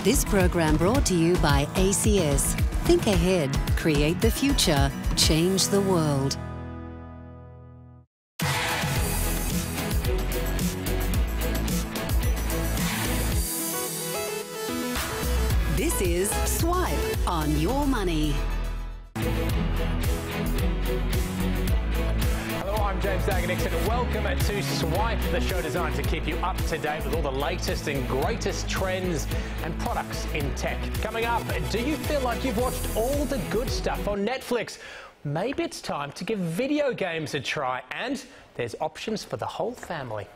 This program brought to you by ACS. Think ahead, create the future, change the world. This is Swipe on Your Money. Hello, I'm James Daggar-Nickson. Welcome to Swipe, the show designed to keep you up to date with all the latest and greatest trends and products in tech. Coming up, do you feel like you've watched all the good stuff on Netflix? Maybe it's time to give video games a try, and there's options for the whole family.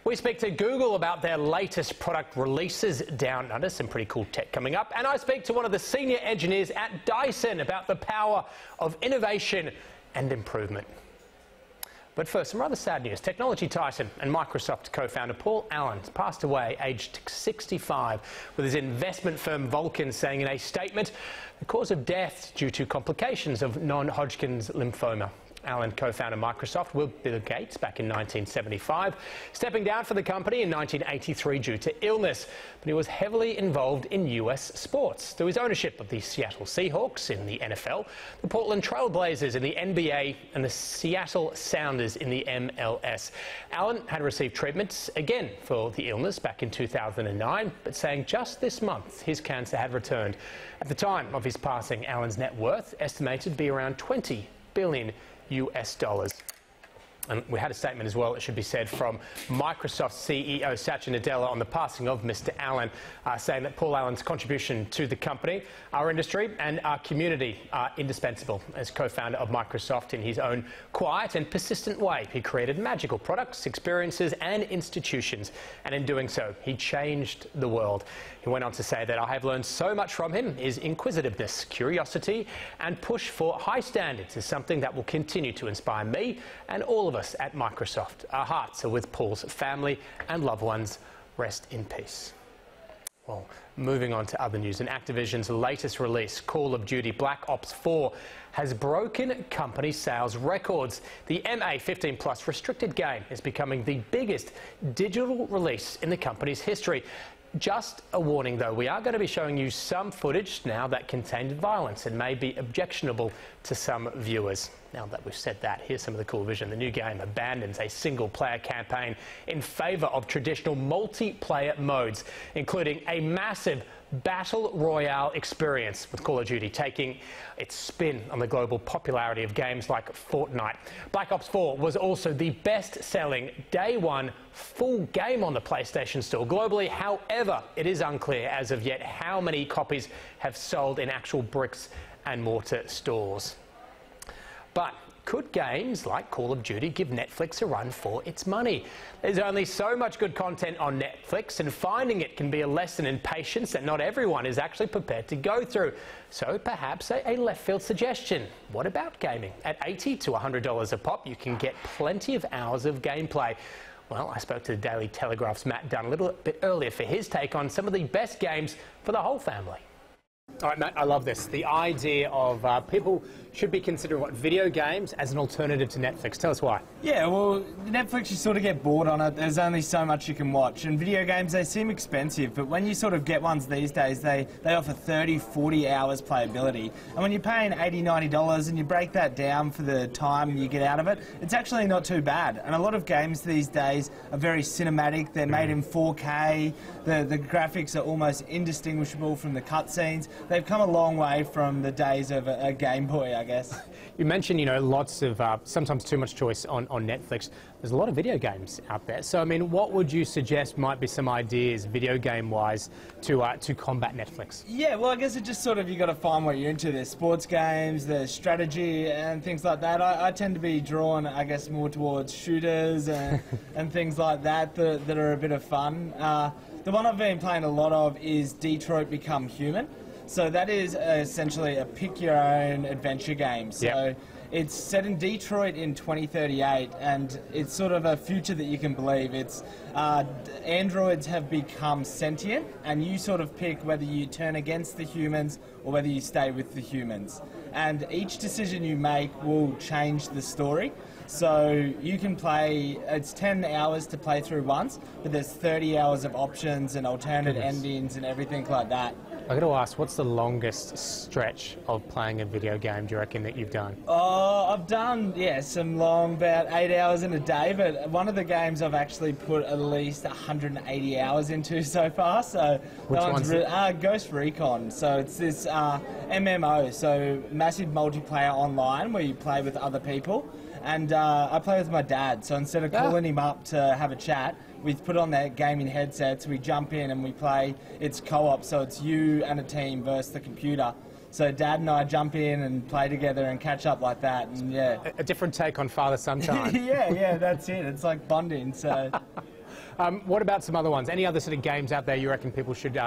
We speak to Google about their latest product releases down under, some pretty cool tech coming up. And I speak to one of the senior engineers at Dyson about the power of innovation and improvement. But first, some rather sad news. Technology titan and Microsoft co-founder Paul Allen passed away aged 65, with his investment firm Vulcan saying in a statement the cause of death due to complications of non-Hodgkin's lymphoma. Allen co-founded Microsoft with Bill Gates back in 1975, stepping down from the company in 1983 due to illness. But he was heavily involved in US sports through his ownership of the Seattle Seahawks in the NFL, the Portland Trail Blazers in the NBA, and the Seattle Sounders in the MLS. Allen had received treatments again for the illness back in 2009, but saying just this month his cancer had returned. At the time of his passing, Allen's net worth estimated to be around $20 billion. And we had a statement as well, it should be said, from Microsoft CEO Satya Nadella on the passing of Mr. Allen, saying that Paul Allen's contribution to the company, our industry and our community are indispensable. As co-founder of Microsoft, in his own quiet and persistent way, he created magical products, experiences and institutions. And in doing so, he changed the world. He went on to say that I have learned so much from him. His inquisitiveness, curiosity and push for high standards is something that will continue to inspire me and all of us at Microsoft. Our hearts are with Paul's family and loved ones. Rest in peace. Well, moving on to other news, and Activision's latest release, Call of Duty Black Ops 4, has broken company sales records. The MA15 Plus restricted game is becoming the biggest digital release in the company's history. Just a warning though, we are going to be showing you some footage now that contains violence and may be objectionable to some viewers. Now that we've said that, here's some of the cool vision. The new game abandons a single-player campaign in favour of traditional multiplayer modes, including a massive battle royale experience, with Call of Duty taking its spin on the global popularity of games like Fortnite. Black Ops 4 was also the best-selling day one full game on the PlayStation Store globally. However, it is unclear as of yet how many copies have sold in actual bricks and mortar stores. But could games like Call of Duty give Netflix a run for its money? There's only so much good content on Netflix, and finding it can be a lesson in patience that not everyone is actually prepared to go through. So perhaps a left field suggestion. What about gaming? At $80 to $100 a pop, you can get plenty of hours of gameplay. Well, I spoke to the Daily Telegraph's Matt Dunn a little bit earlier for his take on some of the best games for the whole family. All right, Matt, I love this. The idea of people should be considering video games as an alternative to Netflix. Tell us why. Yeah, well, Netflix, you sort of get bored on it. There's only so much you can watch. And video games, they seem expensive, but when you sort of get ones these days, they offer 30, 40 hours playability. And when you're paying $80, $90 and you break that down for the time you get out of it, it's actually not too bad. And a lot of games these days are very cinematic. They're made in 4K. The graphics are almost indistinguishable from the cutscenes. They've come a long way from the days of a Game Boy, I guess. You mentioned, lots of sometimes too much choice on Netflix. There's a lot of video games out there. So, I mean, what would you suggest might be some ideas, video game-wise, to combat Netflix? Yeah, well, I guess it just sort of, you got to find what you're into. There's sports games, there's strategy and things like that. I tend to be drawn, I guess, more towards shooters and things like that that are a bit of fun. The one I've been playing a lot of is Detroit Become Human. So that is essentially a pick-your-own adventure game. So it's set in Detroit in 2038, and it's sort of a future that you can believe. It's androids have become sentient, and you sort of pick whether you turn against the humans or whether you stay with the humans. And each decision you make will change the story. So you can play, it's 10 hours to play through once, but there's 30 hours of options and alternate endings and everything like that. I got to ask, what's the longest stretch of playing a video game do you reckon that you've done? Oh, I've done, some long, about 8 hours in a day, but one of the games I've actually put at least 180 hours into so far. So which one's Ghost Recon. So it's this MMO, so massive multiplayer online where you play with other people. And I play with my dad, so instead of calling him up to have a chat, we put on their gaming headsets, we jump in and we play. It's co-op, so it's you and a team versus the computer. So Dad and I jump in and play together and catch up like that, and A different take on father-son time. yeah, that's it. It's like bonding, so... What about some other ones? Any other sort of games out there you reckon people should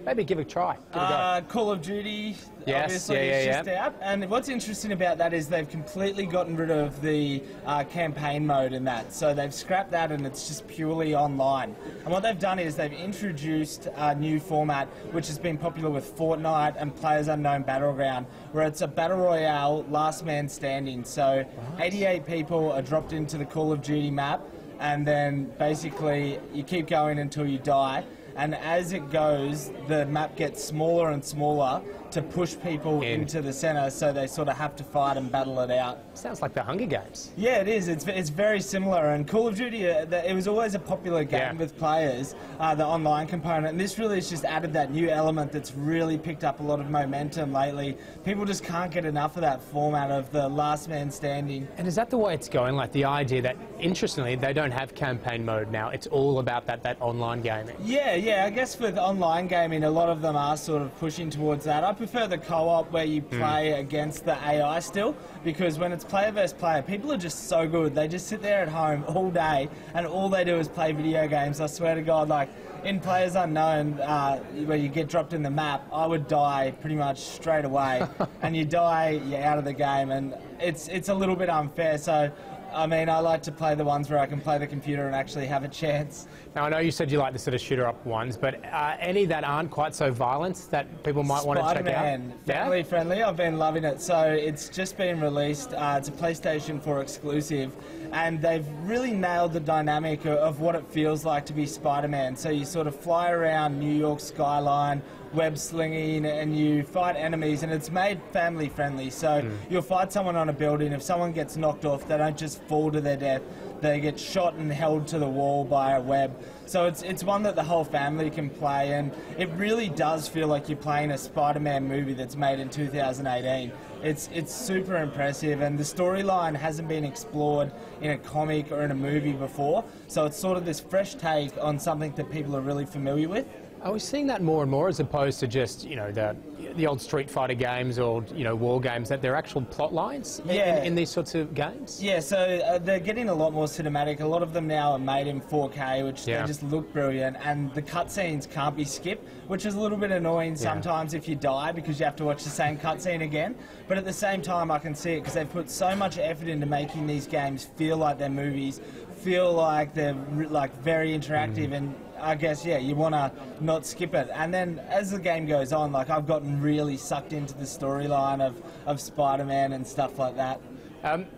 maybe give a try? Give a go? Call of Duty, yes, obviously, is just out. And what's interesting about that is they've completely gotten rid of the campaign mode in that. So they've scrapped that and it's just purely online. And what they've done is they've introduced a new format which has been popular with Fortnite and PlayerUnknown Battleground, where it's a battle royale, last man standing. So 88 people are dropped into the Call of Duty map, and then basically you keep going until you die, and as it goes the map gets smaller and smaller to push people into the centre, so they sort of have to fight and battle it out. Sounds like the Hunger Games. Yeah, it is. It's very similar, and Call of Duty, it was always a popular game with players, the online component, and this really has just added that new element that's really picked up a lot of momentum lately. People just can't get enough of that format of the last man standing. And is that the way it's going? Like the idea that, interestingly, they don't have campaign mode now. It's all about that online gaming. Yeah, I guess with online gaming, a lot of them are sort of pushing towards that. I prefer the co-op where you play against the AI still, because when it's player versus player, people are just so good. They just sit there at home all day and all they do is play video games. I swear to God, like in PlayerUnknown, where you get dropped in the map, I would die pretty much straight away. And you die, you're out of the game, and it's a little bit unfair. So I mean, I like to play the ones where I can play the computer and actually have a chance. Now, I know you said you like the sort of shooter-up ones, but any that aren't quite so violent that people might want to check out? Spider-Man, family friendly. I've been loving it. So it's just been released. It's a PlayStation 4 exclusive, and they've really nailed the dynamic of what it feels like to be Spider-Man. So you sort of fly around New York skyline, web slinging, and you fight enemies, and it's made family friendly. So you'll fight someone on a building. If someone gets knocked off, they don't just fall to their death. They get shot and held to the wall by a web. So it's one that the whole family can play, and it really does feel like you're playing a Spider-Man movie that's made in 2018. It's super impressive, and the storyline hasn't been explored in a comic or in a movie before. So it's sort of this fresh take on something that people are really familiar with. Are we seeing that more and more, as opposed to just, you know, the old Street Fighter games or, you know, war games, that they're actual plot lines in these sorts of games? Yeah, so they're getting a lot more cinematic. A lot of them now are made in 4K, which they just look brilliant, and the cutscenes can't be skipped, which is a little bit annoying sometimes if you die, because you have to watch the same cutscene again. But at the same time, I can see it because they've put so much effort into making these games feel like they're movies, feel like they're like very interactive, and I guess, you want to not skip it. And then as the game goes on, like, I've gotten really sucked into the storyline of Spider-Man and stuff like that.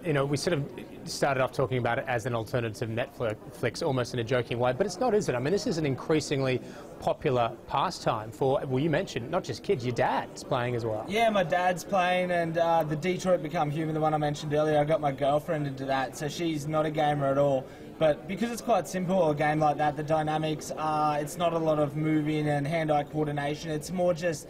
You know, we sort of started off talking about it as an alternative Netflix, almost in a joking way, but it's not, is it? I mean, this is an increasingly popular pastime for, well, you mentioned, not just kids, your dad's playing as well. Yeah, my dad's playing, and the Detroit Become Human, the one I mentioned earlier, I got my girlfriend into that, so she's not a gamer at all. But because it's quite simple, a game like that, the dynamics are, it's not a lot of moving and hand-eye coordination. It's more just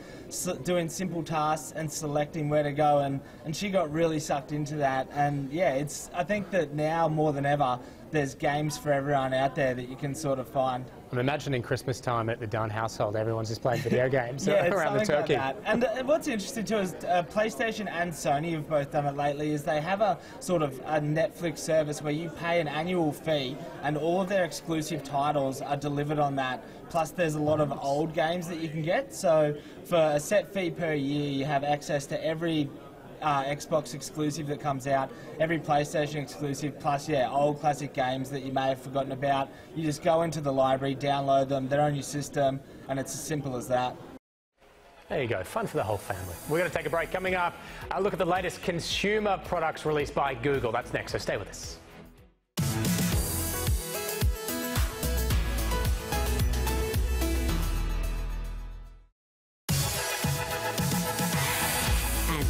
doing simple tasks and selecting where to go. And she got really sucked into that. And yeah, I think that now more than ever, there's games for everyone out there that you can sort of find. I'm imagining Christmas time at the Dunn household, everyone's just playing video games around the turkey. Like that. And what's interesting too is PlayStation and Sony have both done it lately, is they have a sort of a Netflix service where you pay an annual fee and all of their exclusive titles are delivered on that. Plus there's a lot of old games that you can get. So for a set fee per year, you have access to every Xbox exclusive that comes out, every PlayStation exclusive, plus old classic games that you may have forgotten about. You just go into the library, download them, they're on your system, and it's as simple as that. There you go, fun for the whole family. We're going to take a break. Coming up, a look at the latest consumer products released by Google. That's next, so stay with us.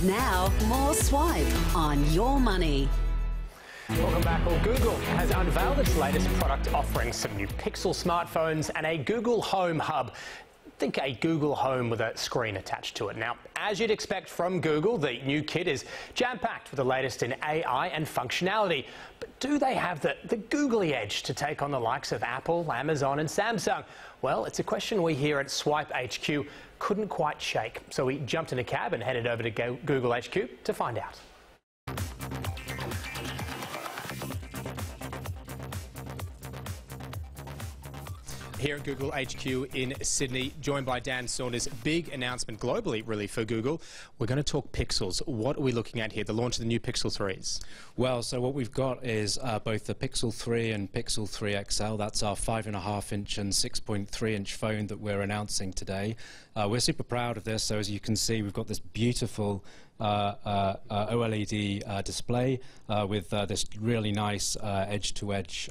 Now, more Swipe on your money. Welcome back. Well, Google has unveiled its latest product offering, some new Pixel smartphones and a Google Home Hub. Think a Google Home with a screen attached to it. Now, as you'd expect from Google, the new kit is jam-packed with the latest in AI and functionality. But do they have the googly edge to take on the likes of Apple, Amazon and Samsung? Well, it's a question we here at Swipe HQ couldn't quite shake. So we jumped in a cab and headed over to Google HQ to find out. Here at Google HQ in Sydney, joined by Dan Saunders. Big announcement globally, really, for Google. We're going to talk Pixels. What are we looking at here? The launch of the new Pixel 3s. Well, so what we've got is both the Pixel 3 and Pixel 3 XL. That's our 5.5-inch and 6.3-inch phone that we're announcing today. We're super proud of this. So as you can see, we've got this beautiful OLED display with this really nice edge-to-edge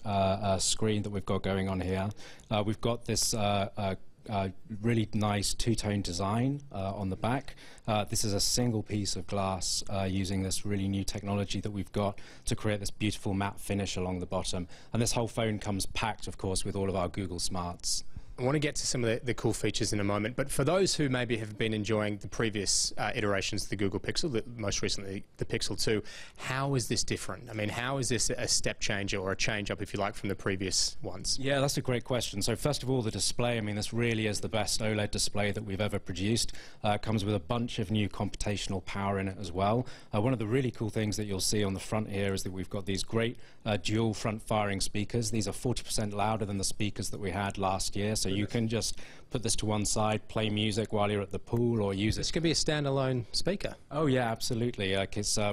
screen that we've got going on here. We've got this really nice two-tone design on the back. This is a single piece of glass using this really new technology that we've got to create this beautiful matte finish along the bottom. And this whole phone comes packed, of course, with all of our Google Smarts. I want to get to some of the cool features in a moment, but for those who maybe have been enjoying the previous iterations of the Google Pixel, most recently the Pixel 2, how is this different? I mean, how is this a step changer or a change up, if you like, from the previous ones? Yeah, that's a great question. So first of all, the display, I mean, this really is the best OLED display that we've ever produced. It comes with a bunch of new computational power in it as well. One of the really cool things that you'll see on the front here is that we've got these great dual front-firing speakers. These are 40% louder than the speakers that we had last year. So you can just put this to one side, play music while you're at the pool, or use it. This could be a standalone speaker. Oh yeah, absolutely.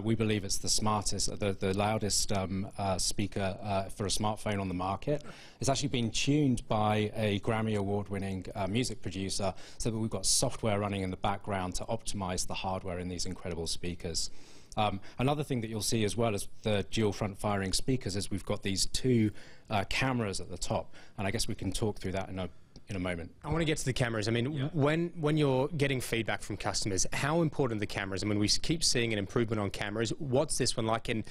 We believe it's the smartest, the loudest speaker for a smartphone on the market. It's actually been tuned by a Grammy Award-winning music producer, so that we've got software running in the background to optimize the hardware in these incredible speakers. Another thing that you'll see as well as the dual front-firing speakers is we've got these two cameras at the top, and I guess we can talk through that in a moment. I want to get to the cameras. I mean, yeah. when you're getting feedback from customers, how important are the cameras? I mean, we keep seeing an improvement on cameras. What's this one like? In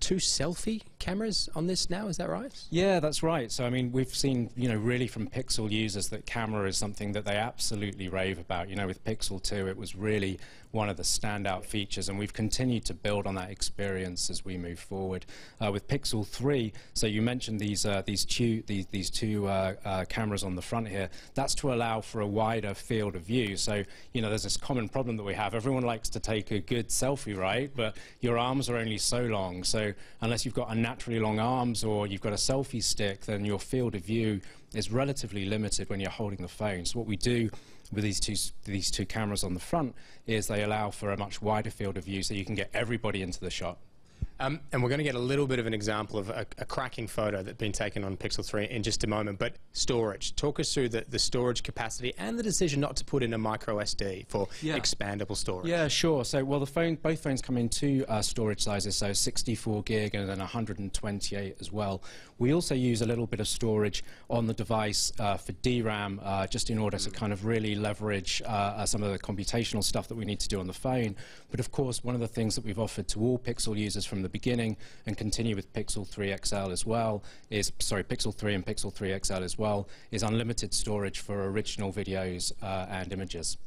2 selfie cameras on this now, is that right? Yeah, that's right. So I mean, we've seen, really from Pixel users that camera is something that they absolutely rave about. With Pixel 2, it was really one of the standout features, and we've continued to build on that experience as we move forward. With Pixel 3, so you mentioned these two cameras on the front here. That's to allow for a wider field of view. So there's this common problem that we have. Everyone likes to take a good selfie, right? But your arms are only so long. So unless you've got naturally long arms or you've got a selfie stick, then your field of view is relatively limited when you're holding the phone. So what we do with these two cameras on the front is they allow for a much wider field of view so you can get everybody into the shot. And we're going to get a little bit of an example of a cracking photo that's been taken on Pixel 3 in just a moment. But storage. Talk us through the storage capacity and the decision not to put in a micro SD for expandable storage. Yeah, sure. So, well, both phones come in two storage sizes, so 64 gig and then 128 as well. We also use a little bit of storage on the device for DRAM, just in order to kind of really leverage some of the computational stuff that we need to do on the phone. But of course, one of the things that we've offered to all Pixel users from the beginning and continue with Pixel 3 XL as well Pixel 3 and Pixel 3 XL as well, is unlimited storage for original videos and images.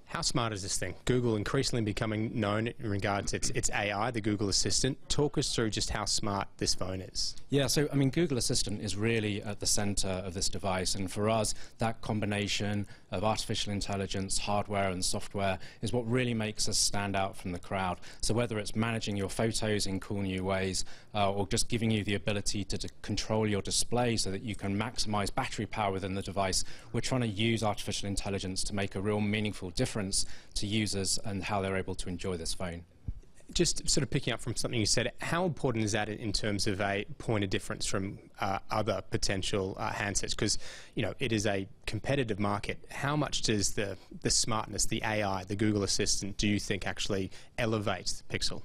How smart is this thing? Google increasingly becoming known in regards to its AI, the Google Assistant. Talk us through just how smart this phone is. Yeah, so I mean, Google Assistant is really at the center of this device, and for us, that combination of artificial intelligence, hardware and software is what really makes us stand out from the crowd. So whether it's managing your photos in cool new ways, or just giving you the ability to control your display so that you can maximize battery power within the device, we're trying to use artificial intelligence to make a real meaningful difference to users and how they're able to enjoy this phone. Just sort of picking up from something you said, how important is that in terms of a point of difference from other potential handsets? Because, it is a competitive market. How much does the smartness, the AI, the Google Assistant, do you think actually elevates the Pixel?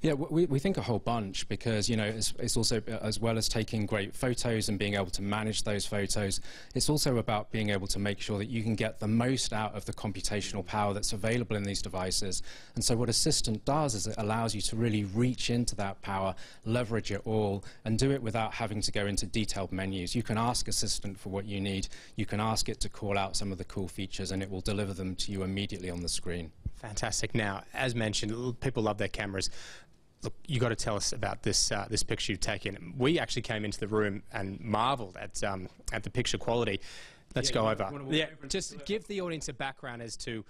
Yeah, we think a whole bunch because, you know, it's also, as well as taking great photos and being able to manage those photos, it's also about being able to make sure that you can get the most out of the computational power that's available in these devices. And so what Assistant does is it allows you to really reach into that power, leverage it all, and do it without having to go into detailed menus. You can ask Assistant for what you need, you can ask it to call out some of the cool features, and it will deliver them to you immediately on the screen. Fantastic. Now, as mentioned, people love their cameras. Look, you got to tell us about this this picture you've taken. We actually came into the room and marvelled at the picture quality. Let's go over. Yeah, just give the audience a background as to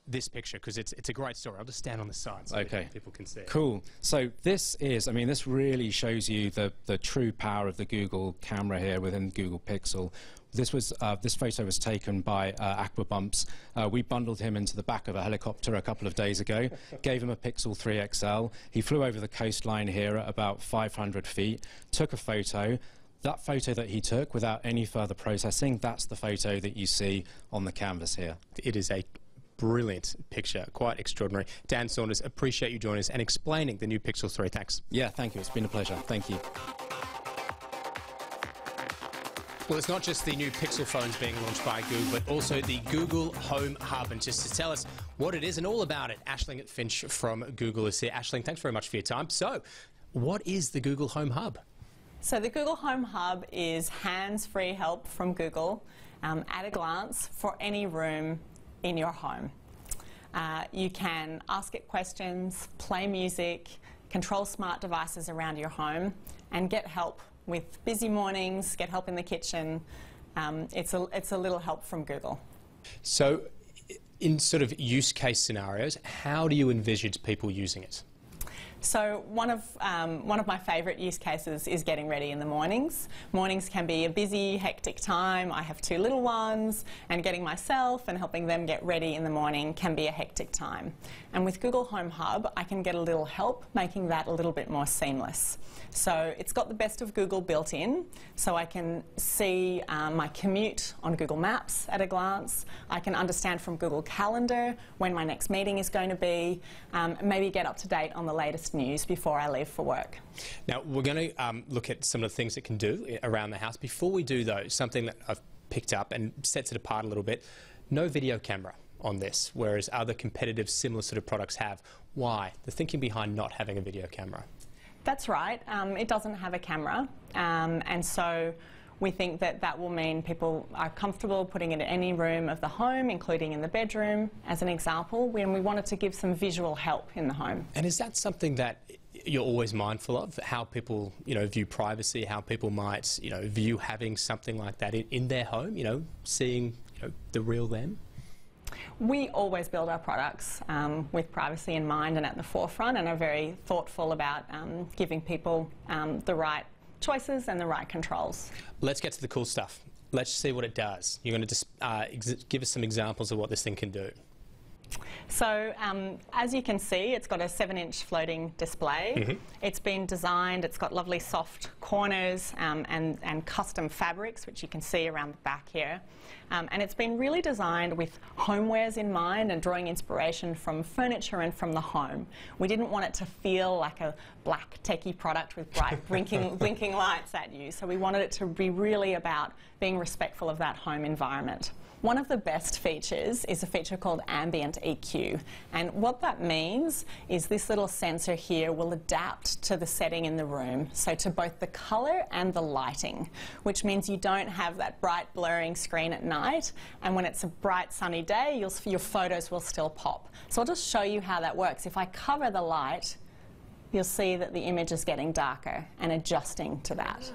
this picture, because it's a great story. I'll just stand on the side so people can see it. Cool. So this is, I mean, this really shows you the true power of the Google camera here within Google Pixel. This photo was taken by Aquabumps. We bundled him into the back of a helicopter a couple of days ago, gave him a Pixel 3 XL. He flew over the coastline here at about 500 feet, took a photo. That photo that he took, without any further processing, that's the photo that you see on the canvas here. It is a brilliant picture, quite extraordinary. Dan Saunders, appreciate you joining us and explaining the new Pixel 3. Thanks. Yeah, thank you. It's been a pleasure. Thank you. Well, it's not just the new Pixel phones being launched by Google, but also the Google Home Hub. And just to tell us what it is and all about it, Aisling Finch from Google is here. Aisling, thanks very much for your time. So, what is the Google Home Hub? So the Google Home Hub is hands-free help from Google at a glance for any room in your home. You can ask it questions, play music, control smart devices around your home, and get help with busy mornings, get help in the kitchen. It's a little help from Google. So in sort of use case scenarios, how do you envisage people using it? So one of my favourite use cases is getting ready in the mornings. Mornings can be a busy, hectic time. I have 2 little ones, and getting myself and helping them get ready in the morning can be a hectic time. And with Google Home Hub, I can get a little help, making that a little bit more seamless. So it's got the best of Google built in, so I can see my commute on Google Maps at a glance. I can understand from Google Calendar when my next meeting is going to be, maybe get up to date on the latest news before I leave for work. Now, we're going to look at some of the things it can do around the house. Before we do, though, something that I've picked up and sets it apart a little bit, no video camera on this, whereas other competitive similar sort of products have. Why? The thinking behind not having a video camera. That's right. It doesn't have a camera, and so we think that that will mean people are comfortable putting it in any room of the home, including in the bedroom, as an example, when we wanted to give some visual help in the home. And is that something that you're always mindful of, how people, view privacy, how people might, view having something like that in their home, seeing, the real them? We always build our products with privacy in mind and at the forefront, and are very thoughtful about giving people the right choices and the right controls. Let's get to the cool stuff. Let's see what it does. You're going to just give us some examples of what this thing can do. So as you can see, it's got a 7-inch floating display. It's been designed, it's got lovely soft corners and custom fabrics, which you can see around the back here. And it's been really designed with homewares in mind and drawing inspiration from furniture and from the home. We didn't want it to feel like a black techie product with bright blinking lights at you. So we wanted it to be really about being respectful of that home environment. One of the best features is a feature called ambient EQ, and what that means is this little sensor here will adapt to the setting in the room, so to both the colour and the lighting, which means you don't have that bright blurring screen at night, and when it's a bright sunny day your photos will still pop. So I'll just show you how that works. If I cover the light, you'll see that the image is getting darker and adjusting to that,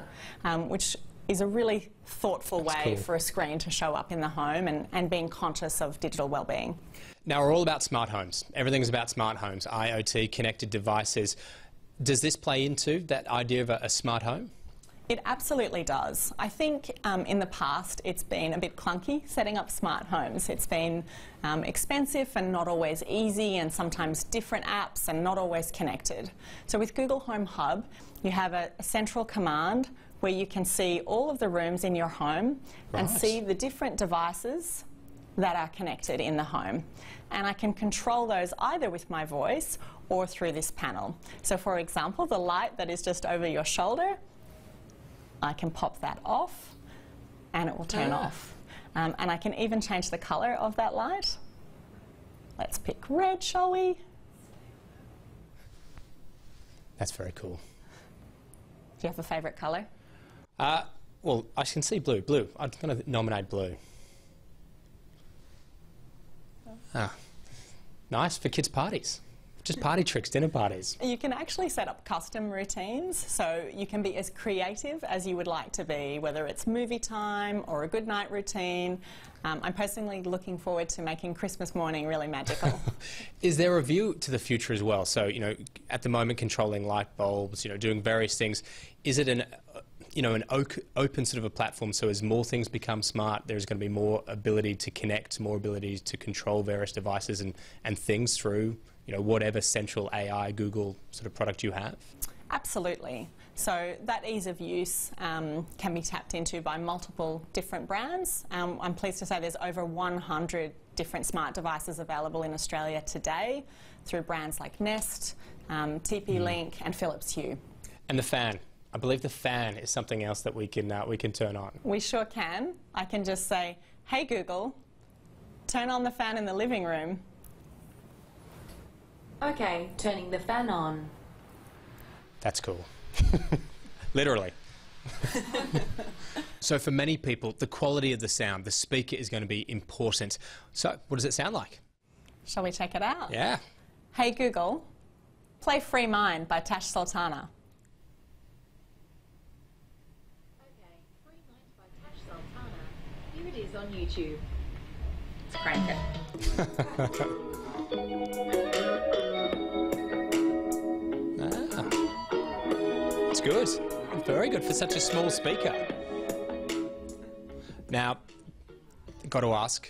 which is a really thoughtful way for a screen to show up in the home and being conscious of digital well-being. Now, we're all about smart homes. Everything's about smart homes, IoT, connected devices. Does this play into that idea of a smart home? It absolutely does. I think in the past it's been a bit clunky setting up smart homes. It's been expensive and not always easy, and sometimes different apps and not always connected. So with Google Home Hub, you have a central command where you can see all of the rooms in your home and see the different devices that are connected in the home. And I can control those either with my voice or through this panel. So for example, the light that is just over your shoulder, I can pop that off and it will turn off. And I can even change the colour of that light. Let's pick red, shall we? That's very cool. Do you have a favourite colour? Well, I can see blue. Blue. I'm going to nominate blue. Nice for kids' parties. Just party tricks, dinner parties. You can actually set up custom routines, so you can be as creative as you would like to be, whether it's movie time or a good night routine. I'm personally looking forward to making Christmas morning really magical. Is there a view to the future as well? So, you know, at the moment controlling light bulbs, you know, doing various things. Is it an open sort of a platform, so as more things become smart, there's going to be more ability to connect, more ability to control various devices and things through, you know, whatever central AI, Google sort of product you have? Absolutely. So that ease of use can be tapped into by multiple different brands. I'm pleased to say there's over 100 different smart devices available in Australia today through brands like Nest, TP-Link and Philips Hue. And the fan. I believe the fan is something else that we can turn on. We sure can. I can just say, hey Google, turn on the fan in the living room. Okay, turning the fan on. That's cool. Literally. So for many people, the quality of the sound, the speaker is going to be important. So what does it sound like? Shall we check it out? Yeah. Hey Google, play Free Mind by Tash Sultana. Okay, Free Mind by Tash Sultana. Here it is on YouTube. Let's crank it. It's good. Very good for such a small speaker. Now, got to ask,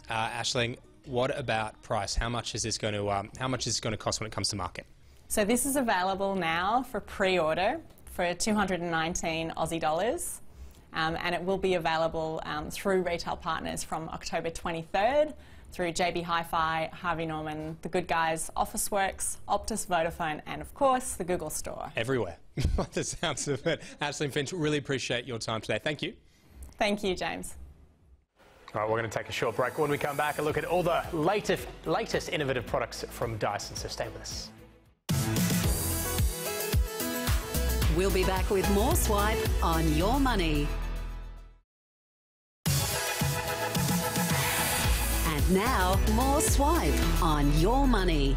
Aisling, what about price? How much is this going to cost when it comes to market? So this is available now for pre-order for 219 Aussie dollars, and it will be available through retail partners from October 23rd through JB Hi-Fi, Harvey Norman, The Good Guys, Officeworks, Optus, Vodafone, and of course the Google Store. Everywhere. By the sounds of it. Aisling Finch, really appreciate your time today. Thank you. Thank you, James. All right, we're going to take a short break. When we come back, a look at all the latest innovative products from Dyson, so stay with us. We'll be back with more Swipe on Your Money. And now, more Swipe on Your Money.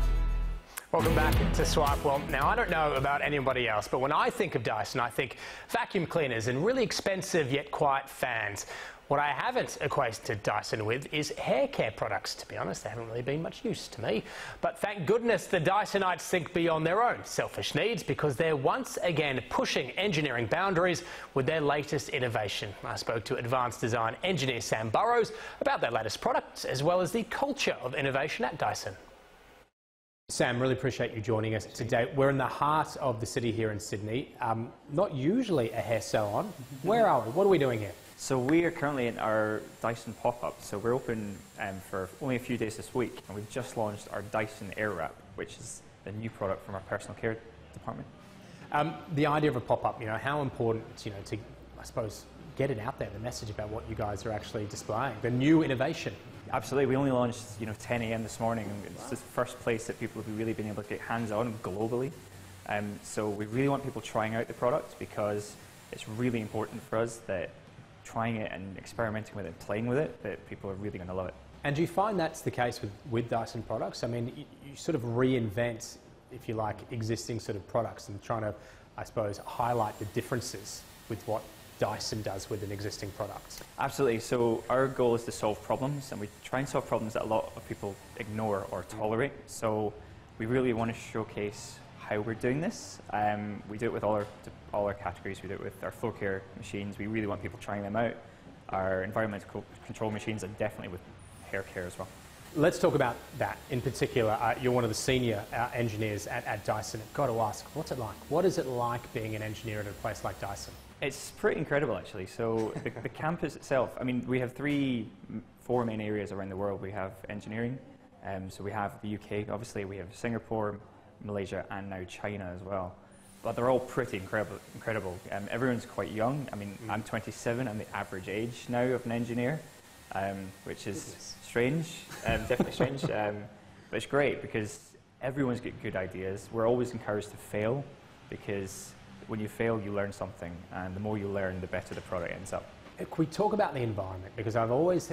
Welcome back to Swipe. Well, now I don't know about anybody else, but when I think of Dyson, I think vacuum cleaners and really expensive yet quiet fans. What I haven't equated Dyson with is hair care products. To be honest, they haven't really been much use to me. But thank goodness the Dysonites think beyond their own selfish needs, because they're once again pushing engineering boundaries with their latest innovation. I spoke to advanced design engineer Sam Burrows about their latest products, as well as the culture of innovation at Dyson. Sam, really appreciate you joining us today. We're in the heart of the city here in Sydney. Not usually a hair salon. Where are we? What are we doing here? So we are currently in our Dyson pop-up. So we're open for only a few days this week, and we've just launched our Dyson Airwrap, which is a new product from our personal care department. The idea of a pop-up, you know, how important, you know, to, I suppose, get it out there, the message about what you guys are actually displaying, the new innovation. Absolutely. We only launched, 10 a.m. this morning, and it's the first place that people have really been able to get hands-on globally. So we really want people trying out the product, because it's really important for us that trying it and experimenting with it, playing with it, that people are really going to love it. And do you find that's the case with Dyson products? I mean, you sort of reinvent, if you like, existing sort of products and trying to, I suppose, highlight the differences with what Dyson does with an existing product. Absolutely. So our goal is to solve problems, and we try and solve problems that a lot of people ignore or tolerate. So we really want to showcase how we're doing this. We do it with all our categories. We do it with our floor care machines. We really want people trying them out. Our environmental control machines, and definitely with hair care as well. Let's talk about that in particular. You're one of the senior engineers at Dyson. I've got to ask, what's it like? What is it like being an engineer at a place like Dyson? It's pretty incredible, actually. So the campus itself, I mean, we have 4 4 main areas around the world. We have engineering, so we have the UK, obviously, we have Singapore, Malaysia, and now China as well. But they're all pretty incredible. Everyone's quite young. I mean, I'm 27, I'm the average age now of an engineer, which is strange, definitely strange, but it's great because everyone's got good ideas. We're always encouraged to fail because when you fail, you learn something, and the more you learn, the better the product ends up. Can we talk about the environment? Because I've always,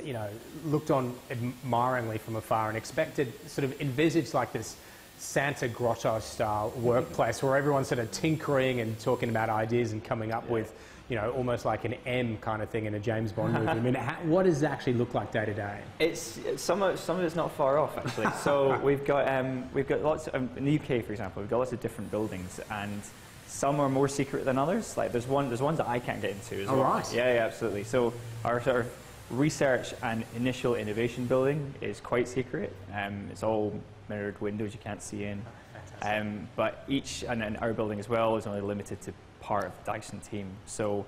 looked on admiringly from afar and expected, sort of envisaged like this Santa Grotto style workplace where everyone's sort of tinkering and talking about ideas and coming up with, almost like an M kind of thing in a James Bond movie. I mean, what does it actually look like day to day? It's some of it's not far off actually. So we've got lots in the UK, for example, we've got lots of different buildings, and some are more secret than others. Like there's ones that I can't get into as well. Right. Yeah, absolutely. So our sort of research and initial innovation building is quite secret. It's all mirrored windows you can't see in. But and our building as well is only limited to part of the Dyson team. So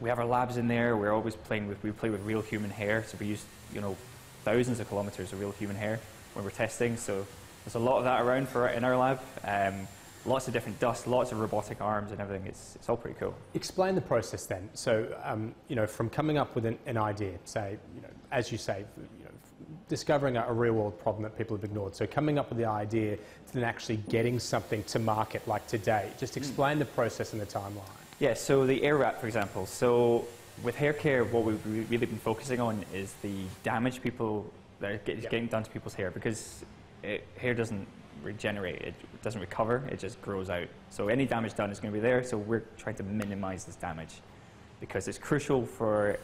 we have our labs in there. We're always we play with real human hair. So we use thousands of kilometers of real human hair when we're testing. So there's a lot of that around in our lab. Lots of different dust, lots of robotic arms and everything. It's all pretty cool. Explain the process then. So, from coming up with an idea, say, as you say, discovering a real-world problem that people have ignored. So coming up with the idea to then actually getting something to market like today. Just explain the process and the timeline. Yeah, so the air wrap, for example. So with hair care, what we've really been focusing on is the damage that is getting done to people's hair, because hair doesn't regenerate, it doesn't recover, it just grows out. So any damage done is going to be there, so we're trying to minimize this damage because it's crucial for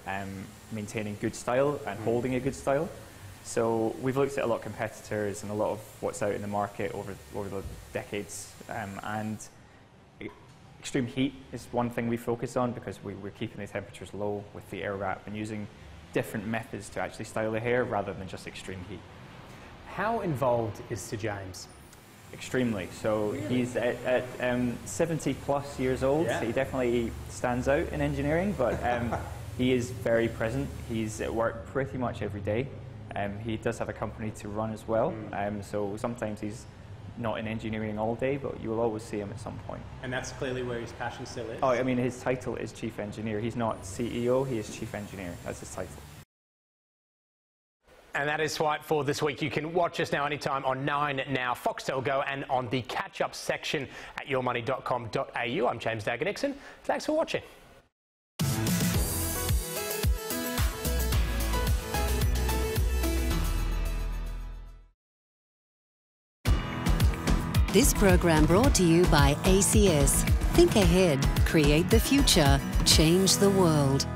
maintaining good style and holding a good style. So we've looked at a lot of competitors and a lot of what's out in the market over the decades, and extreme heat is one thing we focus on because we're keeping the temperatures low with the air wrap and using different methods to actually style the hair rather than just extreme heat. How involved is Sir James? Extremely. So he's at 70 plus years old. Yeah. So he definitely stands out in engineering, but he is very present. He's at work pretty much every day. He does have a company to run as well, so sometimes he's not in engineering all day, but you will always see him at some point. And that's clearly where his passion still is? Oh, I mean, his title is Chief Engineer. He's not CEO, he is Chief Engineer. That's his title. And that is right for this week. You can watch us now anytime on 9 Now, Foxtel Go, and on the catch-up section at yourmoney.com.au. I'm James Daggar-Nickson. Thanks for watching. This program brought to you by ACS. Think ahead, create the future, change the world.